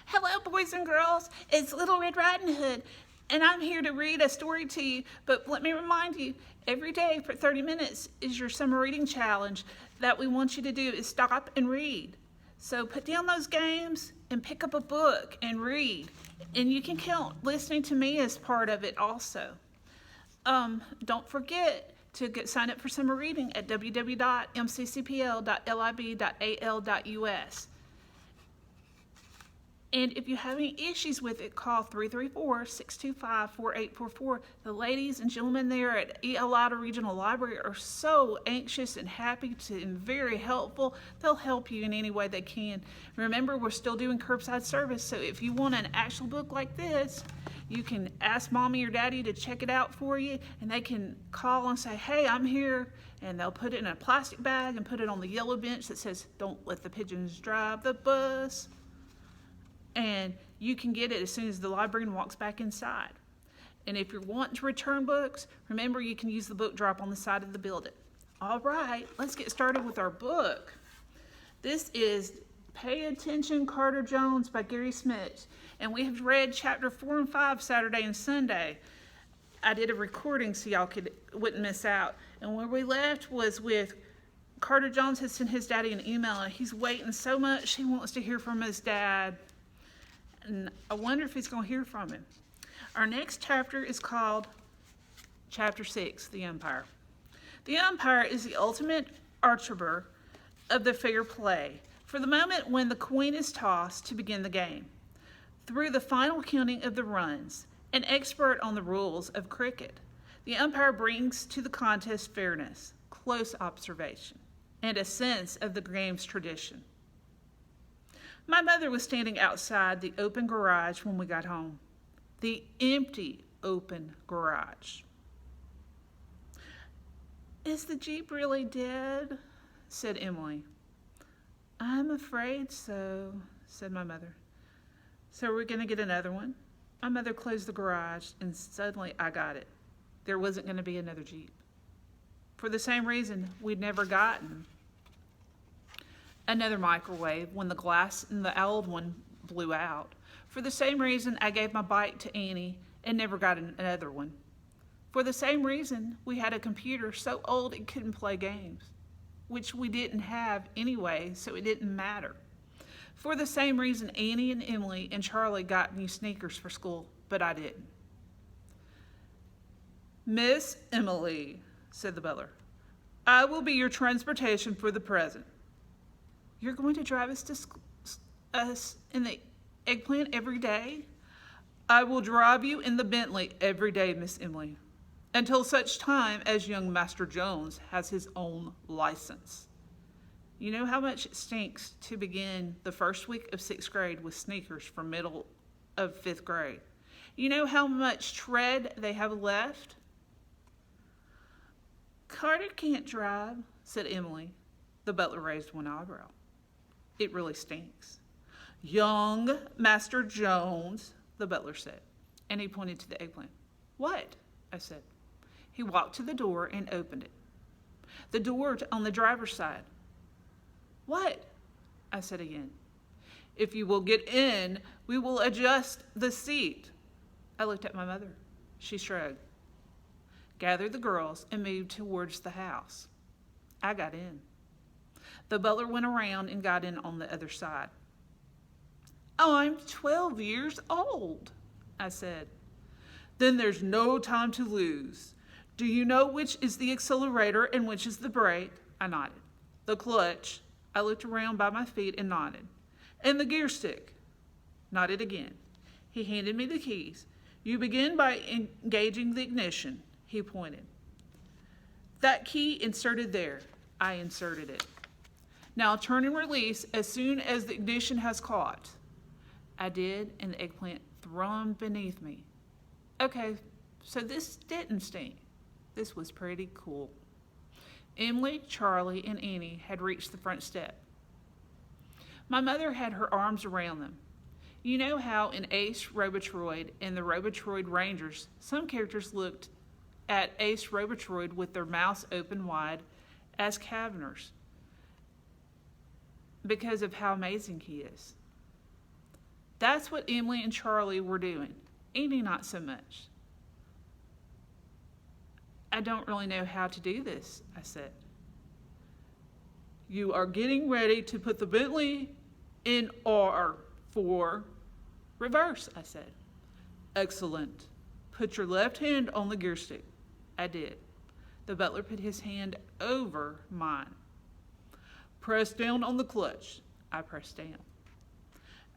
Hello, boys and girls. It's Little Red Riding Hood, and I'm here to read a story to you. But let me remind you, every day for 30 minutes is your summer reading challenge. That we want you to do is stop and read. So put down those games and pick up a book and read. And you can count listening to me as part of it also. Don't forget to get signed up for summer reading at www.mccpl.lib.al.us. And if you have any issues with it, call 334-625-4844. The ladies and gentlemen there at Elida Regional Library are so anxious and happy and very helpful. They'll help you in any way they can. Remember, we're still doing curbside service, so if you want an actual book like this, you can ask mommy or daddy to check it out for you, and they can call and say, hey, I'm here, and they'll put it in a plastic bag and put it on the yellow bench that says, don't let the pigeons drive the bus. And you can get it as soon as the librarian walks back inside. And if you're wanting to return books, remember you can use the book drop on the side of the building. All right, let's get started with our book. This is Pay Attention, Carter Jones by Gary Schmidt. And we have read chapter 4 and 5 Saturday and Sunday. I did a recording so y'all wouldn't miss out. And where we left was with Carter Jones has sent his daddy an email, and he's waiting so much he wants to hear from his dad. And I wonder if he's going to hear from him. Our next chapter is called Chapter 6, The Umpire. The umpire is the ultimate arbiter of the fair play for the moment when the coin is tossed to begin the game. Through the final counting of the runs, an expert on the rules of cricket, the umpire brings to the contest fairness, close observation, and a sense of the game's tradition. My mother was standing outside the open garage when we got home. The empty open garage. Is the Jeep really dead? Said Emily. I'm afraid so, said my mother. So we're going to get another one? My mother closed the garage, and suddenly I got it. There wasn't going to be another Jeep. For the same reason we'd never gotten another microwave when the glass in the old one blew out. For the same reason I gave my bike to Annie and never got another one. For the same reason we had a computer so old it couldn't play games, which we didn't have anyway, so it didn't matter. For the same reason Annie and Emily and Charlie got new sneakers for school, but I didn't. Miss Emily, said the butler, I will be your transportation for the present. You're going to drive us to us in the eggplant every day? I will drive you in the Bentley every day, Miss Emily, until such time as young Master Jones has his own license. You know how much it stinks to begin the first week of 6th grade with sneakers for middle of 5th grade. You know how much tread they have left? Carter can't drive, said Emily. The butler raised one eyebrow. It really stinks. Young Master Jones, the butler said, and he pointed to the eggplant. What? I said. He walked to the door and opened it. The door on the driver's side. What? I said again. If you will get in, we will adjust the seat. I looked at my mother. She shrugged, gathered the girls, and moved towards the house. I got in. The butler went around and got in on the other side. I'm 12 years old, I said. Then there's no time to lose. Do you know which is the accelerator and which is the brake? I nodded. The clutch. I looked around by my feet and nodded. And the gear stick. Nodded again. He handed me the keys. You begin by engaging the ignition. He pointed. That key inserted there. I inserted it. Now turn and release as soon as the ignition has caught. I did, and the eggplant thrummed beneath me. Okay, so this didn't stink. This was pretty cool. Emily, Charlie, and Annie had reached the front step. My mother had her arms around them. You know how in Ace Robotroid and the Robotroid Rangers, some characters looked at Ace Robotroid with their mouths open wide as caverners because of how amazing he is. That's what Emily and Charlie were doing. Annie not so much. I don't really know how to do this, I said. You are getting ready to put the Bentley in R for reverse, I said. Excellent. Put your left hand on the gear stick. I did. The butler put his hand over mine. Press down on the clutch. I pressed down.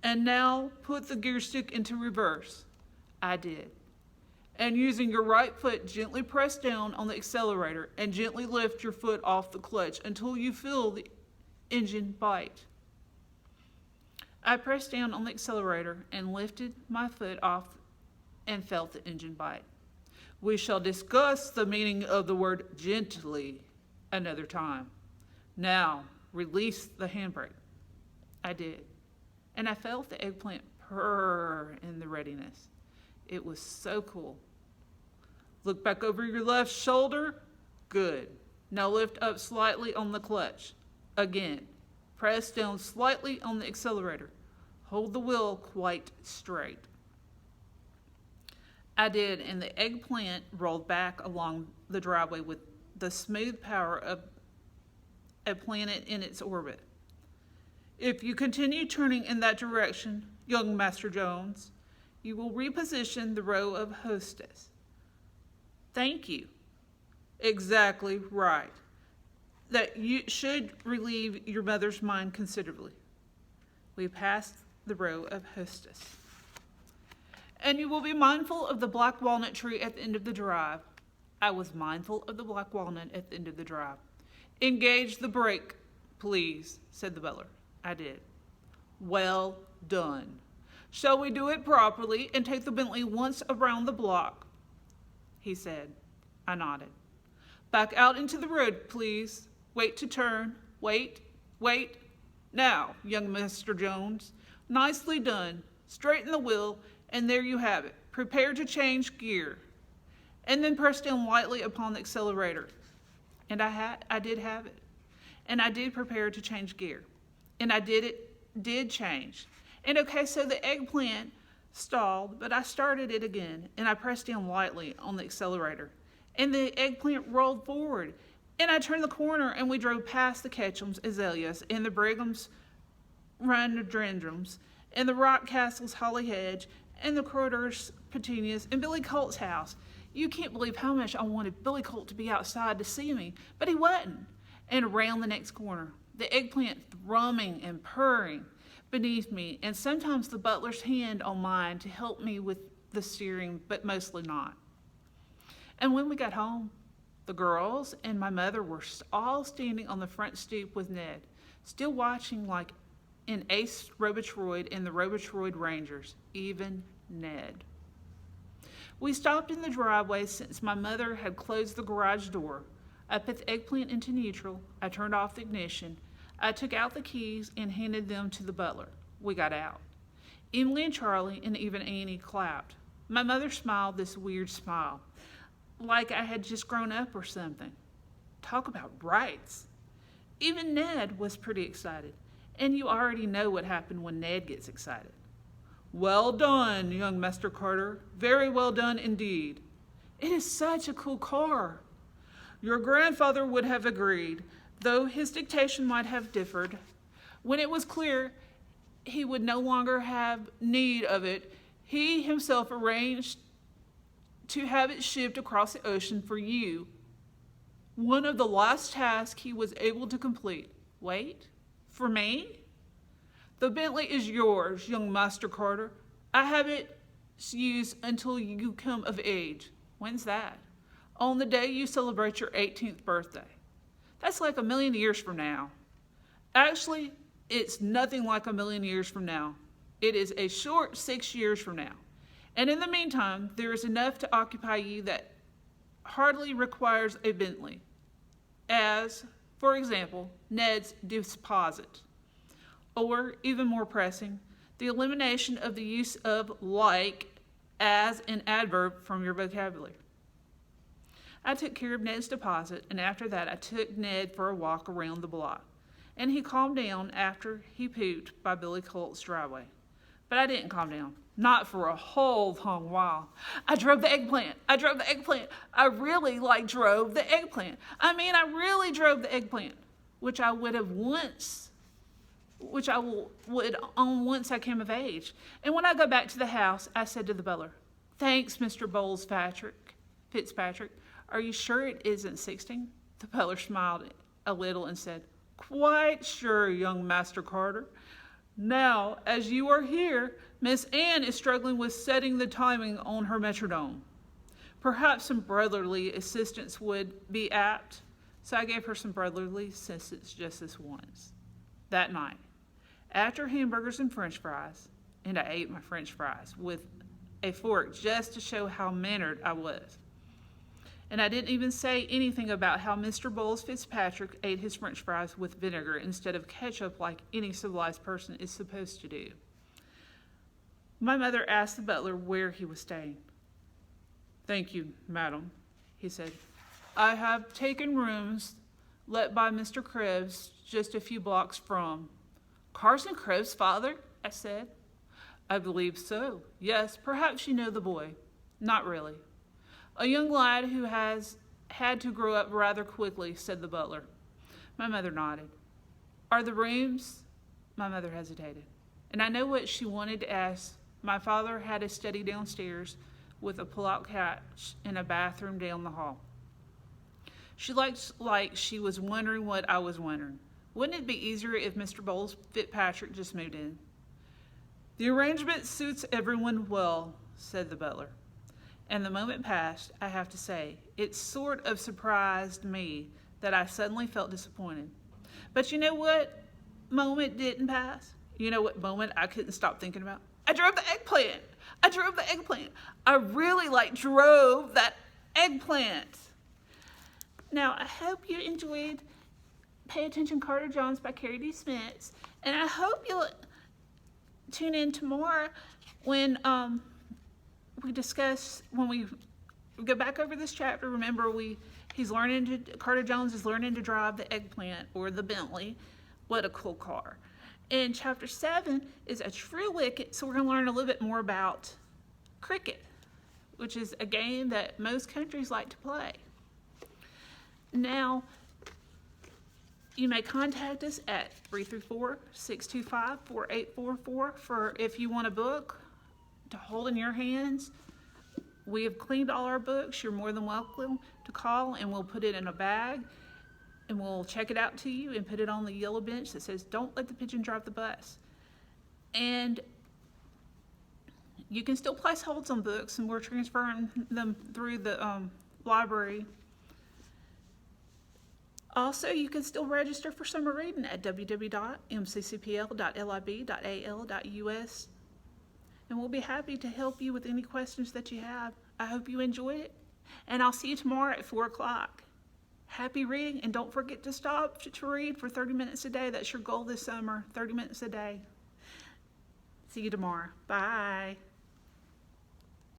And now put the gear stick into reverse. I did. And using your right foot, gently press down on the accelerator and gently lift your foot off the clutch until you feel the engine bite. I pressed down on the accelerator and lifted my foot off and felt the engine bite. We shall discuss the meaning of the word gently another time. Now, release the handbrake. I did. And I felt the eggplant purr in the readiness. It was so cool. Look back over your left shoulder. Good. Now lift up slightly on the clutch. Again. Press down slightly on the accelerator. Hold the wheel quite straight. I did, and the eggplant rolled back along the driveway with the smooth power of a planet in its orbit. If you continue turning in that direction, young Master Jones, you will reposition the row of hostess. Thank you. Exactly right. That you should relieve your mother's mind considerably. We passed the row of hostess. And you will be mindful of the black walnut tree at the end of the drive. I was mindful of the black walnut at the end of the drive. Engage the brake, please, said the butler. I did. Well done. Shall we do it properly and take the Bentley once around the block? He said. I nodded. Back out into the road, please. Wait to turn. Wait. Now, young Mr. Jones. Nicely done. Straighten the wheel, and there you have it. Prepare to change gear. And then press down lightly upon the accelerator. And I did have it. And I did prepare to change gear. And I did change. And okay, so the eggplant stalled, but I started it again, and I pressed down lightly on the accelerator. And the eggplant rolled forward. And I turned the corner, and we drove past the Ketchum's azaleas and the Brigham's rhododendrons and the Rock Castle's holly hedge and the Crotter's petunias and Billy Colt's house. You can't believe how much I wanted Billy Colt to be outside to see me, but he wasn't. And around the next corner, the eggplant thrumming and purring beneath me, and sometimes the butler's hand on mine to help me with the steering, but mostly not. And when we got home, the girls and my mother were all standing on the front stoop with Ned, still watching like in Ace Robotroid and the Robotroid Rangers, even Ned. We stopped in the driveway since my mother had closed the garage door. I put the eggplant into neutral. I turned off the ignition. I took out the keys and handed them to the butler. We got out. Emily and Charlie and even Annie clapped. My mother smiled this weird smile, like I had just grown up or something. Talk about rights. Even Ned was pretty excited, and you already know what happened when Ned gets excited. Well done, young Master Carter. Very well done indeed. It is such a cool car. Your grandfather would have agreed, though his dictation might have differed. When it was clear he would no longer have need of it, he himself arranged to have it shipped across the ocean for you. One of the last tasks he was able to complete. Wait, for me? The Bentley is yours, young Master Carter. I have it used until you come of age. When's that? On the day you celebrate your 18th birthday. That's like 1,000,000 years from now. Actually, it's nothing like 1,000,000 years from now. It is a short 6 years from now. And in the meantime, there is enough to occupy you that hardly requires a Bentley. As, for example, Ned's deposit. Or, even more pressing, the elimination of the use of like as an adverb from your vocabulary. I took care of Ned's deposit, and after that I took Ned for a walk around the block, and he calmed down after he pooped by Billy Colt's driveway. But I didn't calm down. Not for a whole long while. I drove the eggplant. I drove the eggplant. I really drove the eggplant. I really drove the eggplant, which I would own once I came of age. And when I got back to the house, I said to the butler, "Thanks, Mr. Bowles Fitzpatrick. Are you sure it isn't 16? The butler smiled a little and said, "Quite sure, young Master Carter. Now, as you are here, Miss Anne is struggling with setting the timing on her metronome. Perhaps some brotherly assistance would be apt." So I gave her some brotherly assistance just this once. That night, after hamburgers and french fries, and I ate my french fries with a fork just to show how mannered I was. And I didn't even say anything about how Mr. Bowles Fitzpatrick ate his french fries with vinegar instead of ketchup like any civilized person is supposed to do. My mother asked the butler where he was staying. "Thank you, madam," he said. "I have taken rooms let by Mr. Krebs just a few blocks from." "Carson Krebs' father?" I said. "I believe so. Yes, perhaps you know the boy." "Not really." "A young lad who has had to grow up rather quickly," said the butler. My mother nodded. "Are the rooms?" My mother hesitated. And I know what she wanted to ask. My father had a study downstairs with a pull-out couch and a bathroom down the hall. She looked like she was wondering what I was wondering. Wouldn't it be easier if Mr. Bowles Fitzpatrick just moved in? "The arrangement suits everyone well," said the butler. And the moment passed, I have to say. It sort of surprised me that I suddenly felt disappointed. But you know what moment didn't pass? You know what moment I couldn't stop thinking about? I drove the eggplant. I drove the eggplant. I really drove that eggplant. Now, I hope you enjoyed Pay Attention Carter Jones by Carrie D. Schmidt. And I hope you'll tune in tomorrow when when we go back over this chapter. Remember, Carter Jones is learning to drive the eggplant or the Bentley. What a cool car. And chapter 7 is a true wicket, so we're going to learn a little bit more about cricket, which is a game that most countries like to play. Now, you may contact us at 334-625-4844 for if you want a book to hold in your hands. We have cleaned all our books. You're more than welcome to call, and we'll put it in a bag, and we'll check it out to you and put it on the yellow bench that says, "Don't let the pigeon drive the bus." And you can still place holds on books, and we're transferring them through the library. Also, you can still register for summer reading at www.mccpl.lib.al.us. And we'll be happy to help you with any questions that you have. I hope you enjoy it, and I'll see you tomorrow at 4 o'clock. Happy reading, and don't forget to stop to read for 30 minutes a day. That's your goal this summer, 30 minutes a day. See you tomorrow. Bye.